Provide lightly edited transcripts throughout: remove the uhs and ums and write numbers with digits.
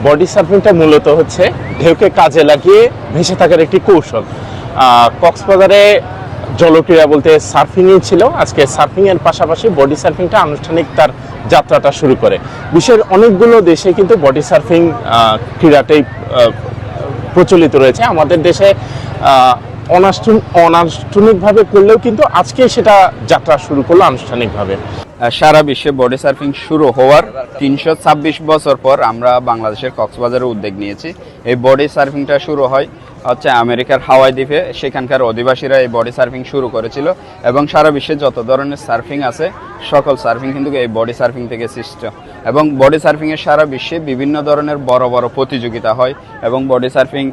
Body সার্ফিংটা মূলত হচ্ছে ঢেউকে কাজে লাগিয়ে ভেসে থাকার একটি কৌশল। কক্সবাজারে জলক্রীড়া বলতে সার্ফিংই ছিল, আজকে সার্ফিং এর পাশাপাশি বডি সার্ফিংটা আনুষ্ঠানিক তার যাত্রাটা শুরু করে। বিশ্বের অনেকগুলো দেশে কিন্তু বডি সার্ফিং ক্রীড়াটাই প্রচলিত রয়েছে। আমাদের দেশে অনানুষ্ঠানিকভাবে করলেও কিন্তু আজকে সেটা যাত্রা শুরু করলো আনুষ্ঠানিকভাবে। সারা বিশ্বে বডি সার্ফিং শুরু হওয়ার 326 বছর পর আমরা বাংলাদেশের কক্সবাজারে উদ্যোগ নিয়েছি। এই বডি সার্ফিংটা শুরু হয় হচ্ছে আমেরিকার হাওয়াই দ্বীপে। সেখানকার অধিবাসীরা এই বডি সার্ফিং শুরু করেছিল এবং সারা বিশ্বে যত ধরনের সার্ফিং আছে সকল সার্ফিং কিন্তু এই বডি সার্ফিং থেকে সৃষ্ট। এবং বডি সার্ফিংয়ের সারা বিশ্বে বিভিন্ন ধরনের বড় বড় প্রতিযোগিতা হয় এবং বডি সার্ফিং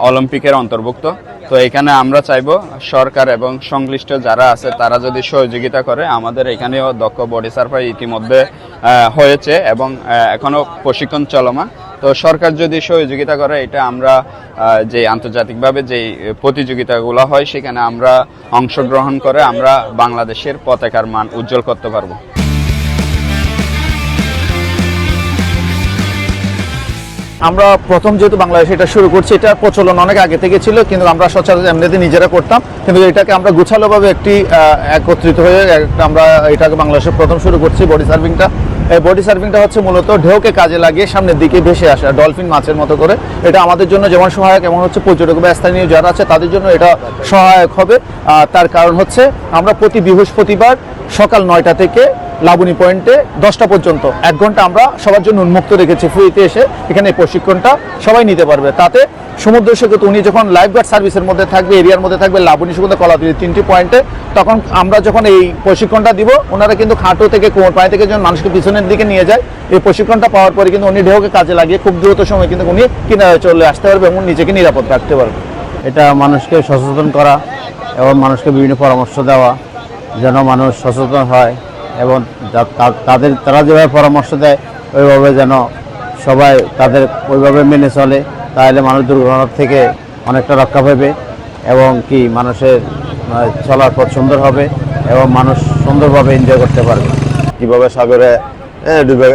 অলিম্পিকের অন্তর্ভুক্ত। তো এখানে আমরা চাইবো সরকার এবং সংশ্লিষ্ট যারা আছে তারা যদি সহযোগিতা করে। আমাদের এখানেও দক্ষ বডি সার্ফার ইতিমধ্যে হয়েছে এবং এখনো প্রশিক্ষণ চলমান। তো সরকার যদি সহযোগিতা করে, এটা আমরা যে আন্তর্জাতিকভাবে যে প্রতিযোগিতাগুলো হয় সেখানে আমরা অংশগ্রহণ করে আমরা বাংলাদেশের পতাকার মান উজ্জ্বল করতে পারবো। আমরা প্রথম যেহেতু বাংলাদেশে এটা শুরু করছি, এটার প্রচলন অনেক আগে থেকে ছিল, কিন্তু আমরা সচরাচর এমনিতে নিজেরা করতাম। কিন্তু এটাকে আমরা গুছালোভাবে একটি একত্রিত হয়ে আমরা এটাকে বাংলাদেশে প্রথম শুরু করছি বডি সার্ফিংটা। এই বডি সার্ফিংটা হচ্ছে মূলত ঢেউকে কাজে লাগিয়ে সামনের দিকে ভেসে আসা ডলফিন মাছের মতো করে। এটা আমাদের জন্য যেমন সহায়ক, এমন হচ্ছে পর্যটক বা স্থানীয় যারা আছে তাদের জন্য এটা সহায়ক হবে। তার কারণ হচ্ছে আমরা প্রতি বৃহস্পতিবার সকাল 9টা থেকে লাবণী পয়েন্টে 10টা পর্যন্ত 1 ঘন্টা আমরা সবার জন্য উন্মুক্ত রেখেছি। ফ্রিতে এসে এখানে এই প্রশিক্ষণটা সবাই নিতে পারবে। তাতে সমুদ্র সৈকত উনি যখন লাইফগার্ড সার্ভিসের মধ্যে থাকবে, এরিয়ার মধ্যে থাকবে লাবণী সুগন্ধা কলাতলি 3টি পয়েন্টে, তখন আমরা যখন এই প্রশিক্ষণটা দিব ওনারা কিন্তু খাটো থেকে কোমর পায়ে থেকে যখন মানুষকে পিছনের দিকে নিয়ে যায়, এই প্রশিক্ষণটা পাওয়ার পরে কিন্তু উনি ঢেউকে কাজে লাগিয়ে খুব দ্রুত সময় কিন্তু উনি কিনারে চলে আসতে পারবে এবং নিজেকে নিরাপদ রাখতে পারবে। এটা মানুষকে সচেতন করা এবং মানুষকে বিভিন্ন পরামর্শ দেওয়া যেন মানুষ সচেতন হয় এবং তারা যেভাবে পরামর্শ দেয় ওইভাবে যেন সবাই তাদের ওইভাবে মেনে চলে, তাহলে মানুষ দুর্ঘটনার থেকে অনেকটা রক্ষা পাবে এবং কি মানুষের চলার পথ সুন্দর হবে এবং মানুষ সুন্দরভাবে এনজয় করতে পারবে। কীভাবে সাগরে ডুবে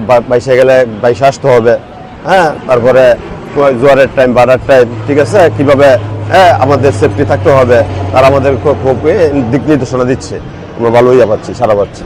বা বাইসে গেলে বাইসে আসতে হবে, তারপরে জোয়ারের টাইম বাড়ার টাইম, ঠিক আছে, কীভাবে আমাদের সেফটি থাকতে হবে তারা আমাদের খুব দিক নির্দেশনা দিচ্ছে। আমরা ভালোই পাচ্ছি, সারা পাচ্ছি।